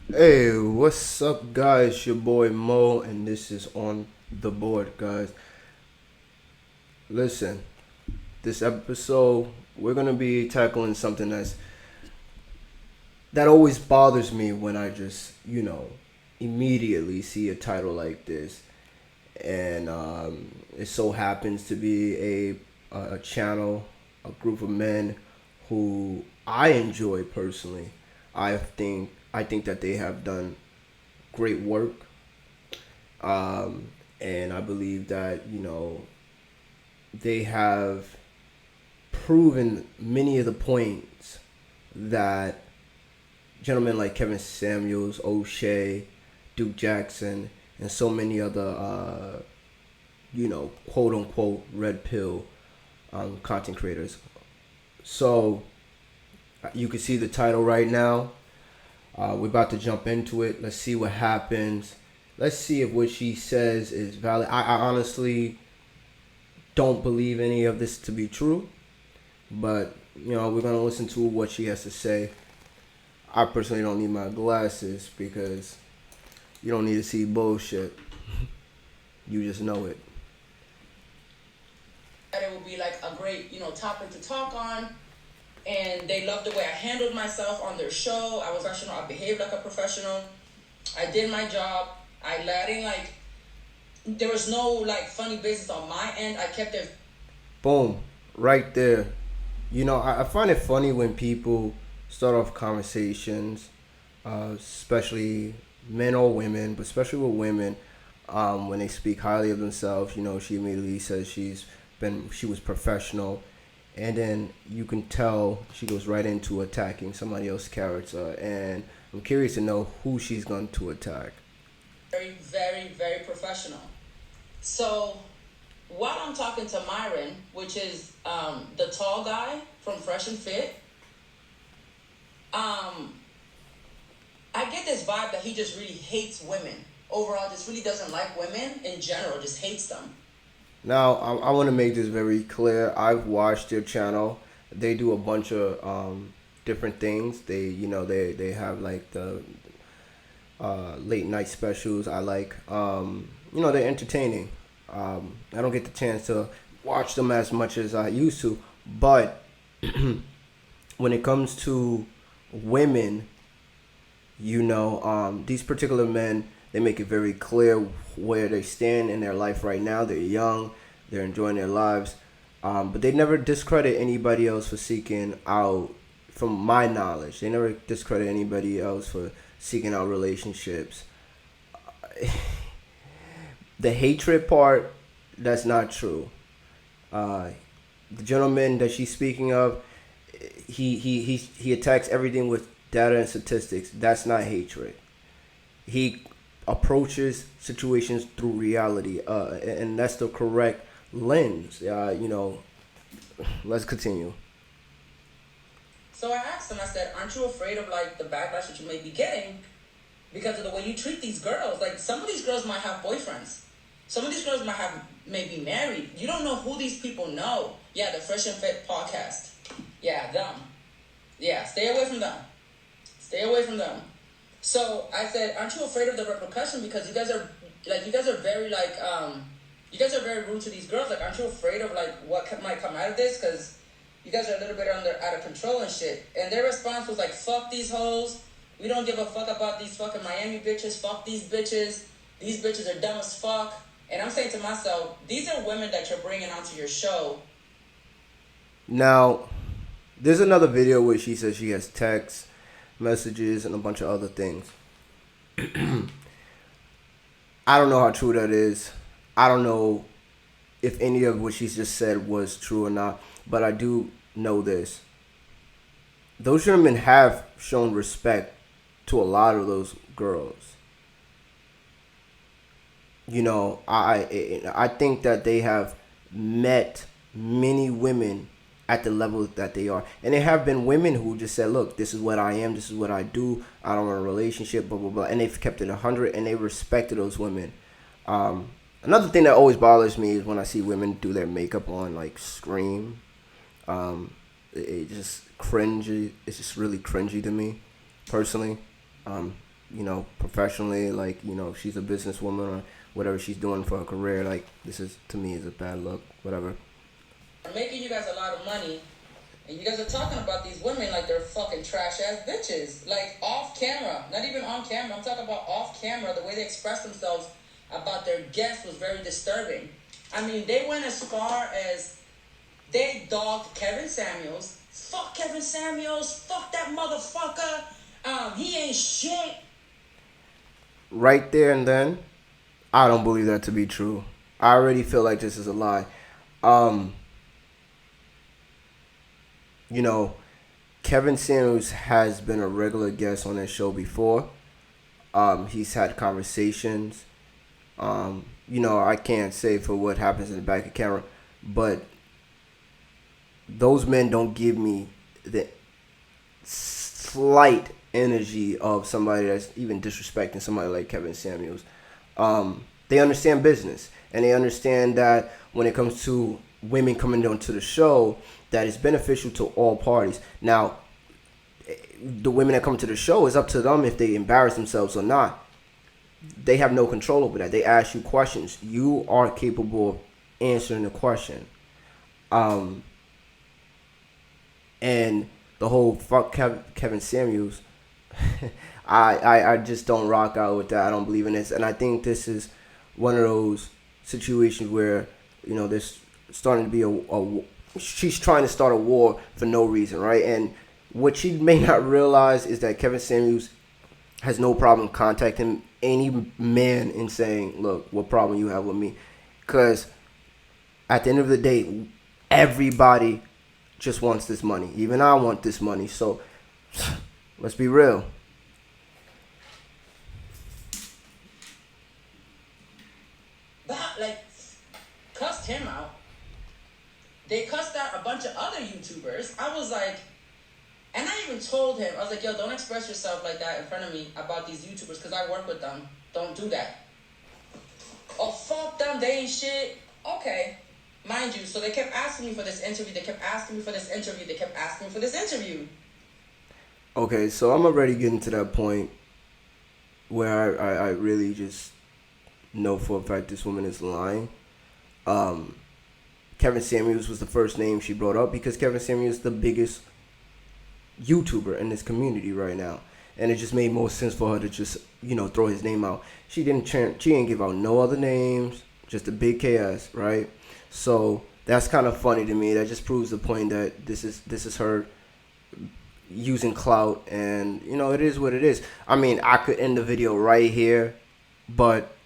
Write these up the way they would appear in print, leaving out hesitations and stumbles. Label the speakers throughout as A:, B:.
A: Hey, what's up, guys? Your boy Mo, and this is on the board, guys. Listen, this episode we're gonna be tackling something that always bothers me when I just immediately see a title like this, and it so happens to be a channel, a group of men who I enjoy personally. I think that they have done great work. And I believe that they have proven many of the points that gentlemen like Kevin Samuels, O'Shea, Duke Jackson, and so many other quote unquote red pill content creators. So you can see the title right now. We're about to jump into it. Let's see what happens. Let's see if what she says is valid. I honestly don't believe any of this to be true, but we're gonna listen to what she has to say. I personally don't need my glasses because you don't need to see bullshit. You just know it.
B: That it would be like a great, topic to talk on. And they loved the way I handled myself on their show. I was professional. I behaved like a professional. I did my job. I didn't like. There was no like funny business on my end. I kept it.
A: Boom, right there. I find it funny when people start off conversations, especially men or women, but especially with women, when they speak highly of themselves. She immediately says she was professional, and then you can tell she goes right into attacking somebody else's character, and I'm curious to know who she's going to attack.
B: Very, very, very professional. So while I'm talking to Myron, which is the tall guy from Fresh and Fit, um, I get this vibe that he just really hates women. Overall, just really doesn't like women in general, just hates them.
A: Now, I want to make this very clear. I've watched their channel. They do a bunch of different things. They have like the late night specials. I like. They're entertaining. I don't get the chance to watch them as much as I used to, but when it comes to women, these particular men, they make it very clear where they stand in their life right now. They're young, they're enjoying their lives, but they never discredit anybody else for seeking out. From my knowledge, they never discredit anybody else for seeking out relationships. The hatred part, that's not true. Uh, the gentleman that she's speaking of, he attacks everything with data and statistics. That's not hatred. He approaches situations through reality, and that's the correct lens. Let's continue.
B: So I asked him, I said, aren't you afraid of like the backlash that you may be getting because of the way you treat these girls? Like some of these girls might have boyfriends. Some of these girls may be married. You don't know who these people know. Yeah, the Fresh and Fit podcast. Yeah, them. Yeah, stay away from them. Stay away from them. So I said, aren't you afraid of the repercussion? Because you guys are very you guys are very rude to these girls. Like, aren't you afraid of like what might come out of this? Because you guys are a little bit out of control and shit. And their response was like, fuck these hoes. We don't give a fuck about these fucking Miami bitches. Fuck these bitches. These bitches are dumb as fuck. And I'm saying to myself, these are women that you're bringing onto your show.
A: Now, there's another video where she says she has text messages and a bunch of other things. I don't know how true that is. I don't know if any of what she's just said was true or not, but I do know this. Those gentlemen have shown respect to a lot of those girls. I think that they have met many women at the level that they are, and there have been women who just said, "Look, this is what I am. This is what I do. I don't want a relationship." Blah blah blah, and they've kept it 100, and they respected those women. Another thing that always bothers me is when I see women do their makeup on like Scream. It just cringy. It's just really cringy to me, personally. professionally, like, if she's a businesswoman or whatever she's doing for her career, like, this is, to me, is a bad look, whatever.
B: I'm making you guys a lot of money, and you guys are talking about these women like they're fucking trash ass bitches. Like off camera, not even on camera. I'm talking about off camera. The way they express themselves about their guests was very disturbing. I mean, they went as far as they dogged Kevin Samuels. Fuck Kevin Samuels. Fuck that motherfucker. He ain't shit.
A: Right there and then, I don't believe that to be true. I already feel like this is a lie. Um, you know, Kevin Samuels has been a regular guest on that show before. He's had conversations. I can't say for what happens in the back of the camera, but those men don't give me the slight energy of somebody that's even disrespecting somebody like Kevin Samuels. They understand business, and they understand that when it comes to women coming onto the show, that is beneficial to all parties. Now, the women that come to the show, is up to them if they embarrass themselves or not. They have no control over that. They ask you questions. You are capable of answering the question. And the whole fuck Kevin Samuels, I just don't rock out with that. I don't believe in this. And I think this is one of those situations where, there's starting to be she's trying to start a war for no reason, right? And what she may not realize is that Kevin Samuels has no problem contacting any man and saying, look, what problem you have with me? Because at the end of the day, everybody just wants this money. Even I want this money. So let's be real.
B: That, like, cussed him out. They cussed out a bunch of other YouTubers. I was like, and I even told him, I was like, yo, don't express yourself like that in front of me about these YouTubers because I work with them. Don't do that. Oh, fuck them. They ain't shit. Okay. Mind you, so they kept asking me for this interview. They kept asking me for this interview. They kept asking me for this interview.
A: Okay, so I'm already getting to that point where I really just know for a fact this woman is lying. Kevin Samuels was the first name she brought up because Kevin Samuels is the biggest YouTuber in this community right now, and it just made more sense for her to just throw his name out. She didn't give out no other names, just a big KS, right? So that's kind of funny to me. That just proves the point that this is her using clout, and it is what it is. I mean, I could end the video right here, but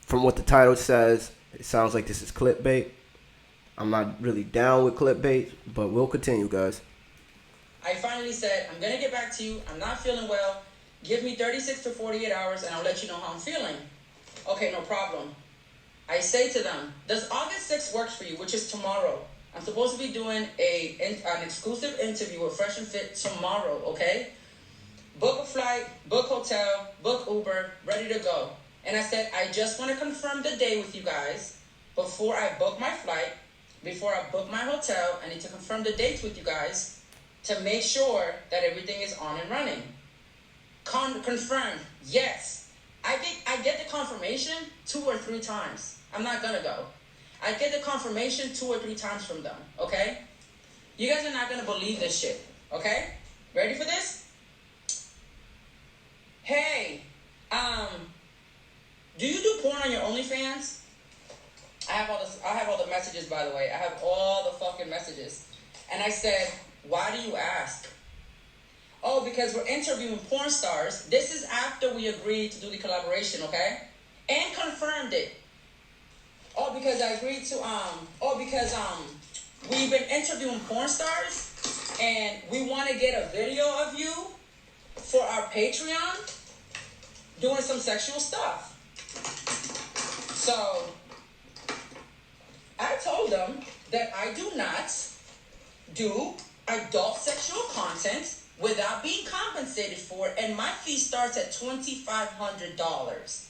A: from what the title says, it sounds like this is clickbait. I'm not really down with clickbait, but we'll continue, guys.
B: I finally said, I'm going to get back to you. I'm not feeling well. Give me 36 to 48 hours and I'll let you know how I'm feeling. Okay, no problem. I say to them, does August 6th work for you, which is tomorrow? I'm supposed to be doing an exclusive interview with Fresh&Fit tomorrow, okay? Book a flight, book hotel, book Uber, ready to go. And I said, I just want to confirm the day with you guys before I book my flight, before I book my hotel. I need to confirm the dates with you guys to make sure that everything is on and running. Confirmed, yes. I get the confirmation 2 or 3 times. I'm not gonna go. I get the confirmation 2 or 3 times from them, okay? You guys are not gonna believe this shit, okay? Ready for this? Hey, do you do porn on your OnlyFans? I have all the messages, by the way. I have all the fucking messages. And I said, why do you ask? Oh, because we're interviewing porn stars. This is after we agreed to do the collaboration, okay? And confirmed it. Oh, because I agreed to, we've been interviewing porn stars and we want to get a video of you for our Patreon doing some sexual stuff. So I told them that I do not do adult sexual content without being compensated for it, and my fee starts at $2,500.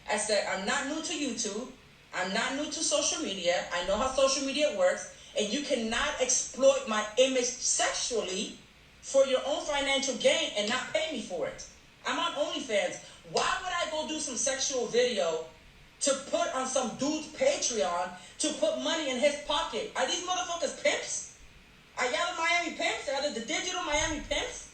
B: I said, I'm not new to YouTube. I'm not new to social media. I know how social media works, and you cannot exploit my image sexually for your own financial gain and not pay me for it. I'm on OnlyFans. Why would I go do some sexual video to put on some dude's Patreon to put money in his pocket? Are these motherfuckers pimps? Are y'all the Miami pimps? Are they the digital Miami pimps?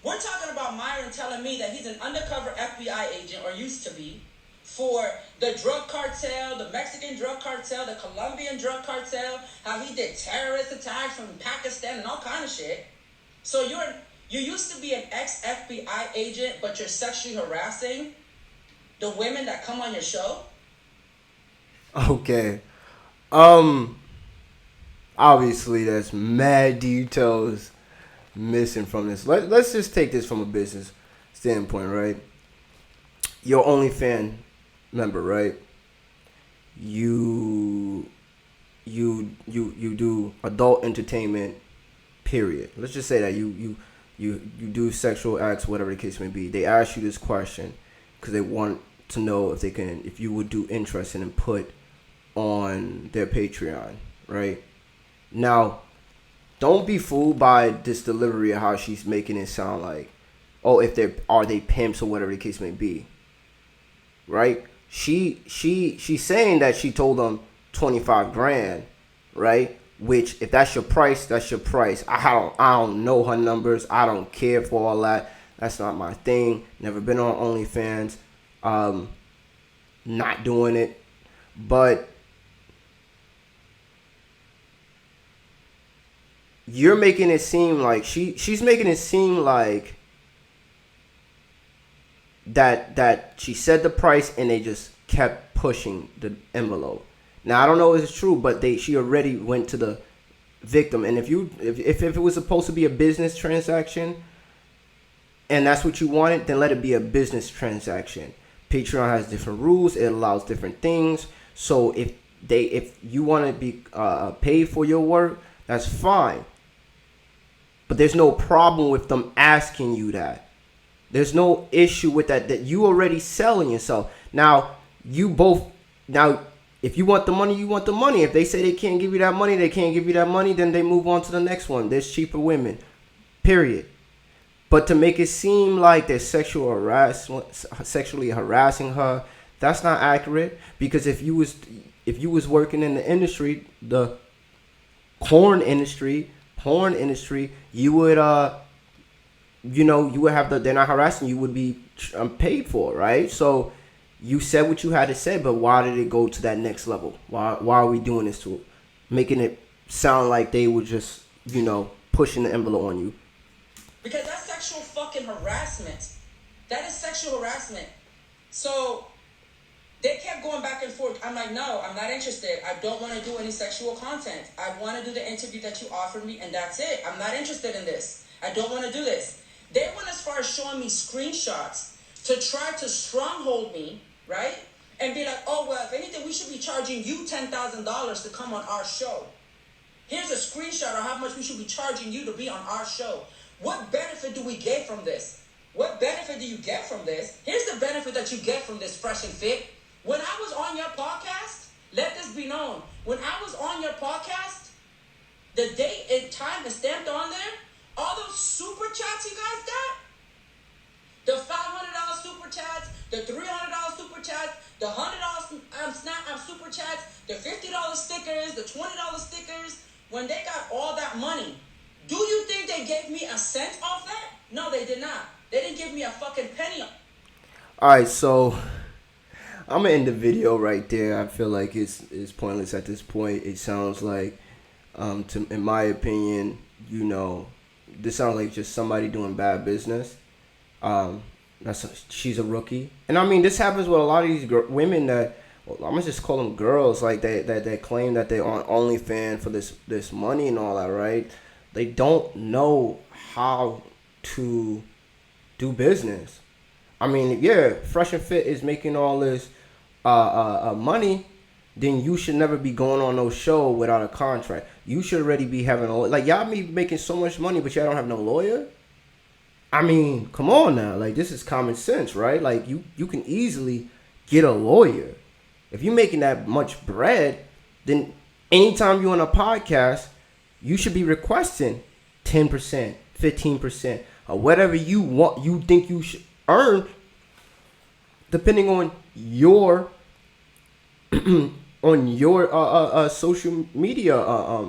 B: We're talking about Myron telling me that he's an undercover FBI agent, or used to be, for the drug cartel, the Mexican drug cartel, the Colombian drug cartel, how he did terrorist attacks from Pakistan and all kind of shit. So you used to be an ex-FBI agent, but you're sexually harassing the women that come on your show?
A: Okay. Obviously there's mad details missing from this. Let's just take this from a business standpoint, right? Your OnlyFans member, right? You do adult entertainment, period. Let's just say that you do sexual acts, whatever the case may be. They ask you this question because they want to know if you would do interest and put on their Patreon, right? Now, don't be fooled by this delivery of how she's making it sound like, oh, if they pimps or whatever the case may be, right? She's saying that she told them 25 grand, right? Which, if that's your price, that's your price. I don't know her numbers. I don't care for all that. That's not my thing. Never been on OnlyFans. Not doing it. But you're making it seem like she's making it seem like that she said the price and they just kept pushing the envelope. Now, I don't know if it's true, but she already went to the victim. And if it was supposed to be a business transaction and that's what you wanted, then let it be a business transaction. Patreon has different rules. It allows different things. So if you want to be paid for your work, that's fine. But there's no problem with them asking you that. There's no issue with that you already selling yourself. Now, if you want the money, you want the money. If they say they can't give you that money, they can't give you that money, then they move on to the next one. There's cheaper women, period. But to make it seem like they're sexually harassing her, that's not accurate. Because if you was working in the industry, the porn industry, you would you would have they're not harassing you, would be paid for, right? So you said what you had to say, but why did it go to that next level? Why are we doing this to it? Making it sound like they were just, pushing the envelope on you.
B: Because that's sexual fucking harassment. That is sexual harassment. So they kept going back and forth. I'm like, no, I'm not interested. I don't want to do any sexual content. I want to do the interview that you offered me, and that's it. I'm not interested in this. I don't want to do this. They went as far as showing me screenshots to try to stronghold me, right? And be like, oh, well, if anything, we should be charging you $10,000 to come on our show. Here's a screenshot of how much we should be charging you to be on our show. What benefit do we get from this? What benefit do you get from this? Here's the benefit that you get from this, Fresh and Fit. When I was on your podcast, let this be known. When I was on your podcast, the date and time is stamped on there. All those super chats you guys got, the $500 super chats, the $300 super chats, the $100 Snap super chats, the $50 stickers, the $20 stickers, when they got all that money, do you think they gave me a cent off that? No, they did not. They didn't give me a fucking penny.
A: All right, so I'm gonna end the video right there. I feel like it's pointless at this point. It sounds like, in my opinion, this sounds like just somebody doing bad business. She's a rookie, and I mean this happens with a lot of these women that, well, I'm gonna just call them girls, like that claim that they're on OnlyFans for this money and all that, right? They don't know how to do business. I mean, yeah, Fresh and Fit is making all this money, then you should never be going on no show without a contract. You should already be having y'all be making so much money, but y'all don't have no lawyer. I mean, come on now, this is common sense, right? Like you can easily get a lawyer. If you're making that much bread, then anytime you're on a podcast, you should be requesting 10%, 15%, or whatever you want, you think you should earn, depending on your on your social media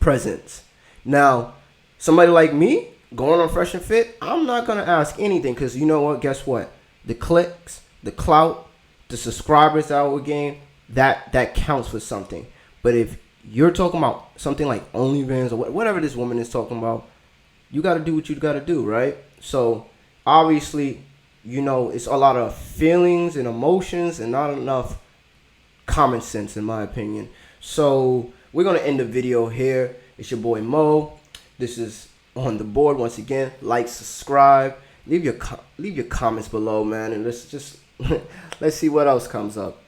A: presence. Now, somebody like me going on Fresh and Fit, I'm not gonna ask anything because you know what? Guess what? The clicks, the clout, the subscribers that I would gain, that counts for something. But if you're talking about something like OnlyFans or whatever this woman is talking about, you got to do what you got to do, right? So obviously, it's a lot of feelings and emotions and not enough common sense, in my opinion. So we're gonna end the video here. It's your boy Mo. This is On the Board. Once again, like, subscribe, leave your comments below, man, and let's see what else comes up.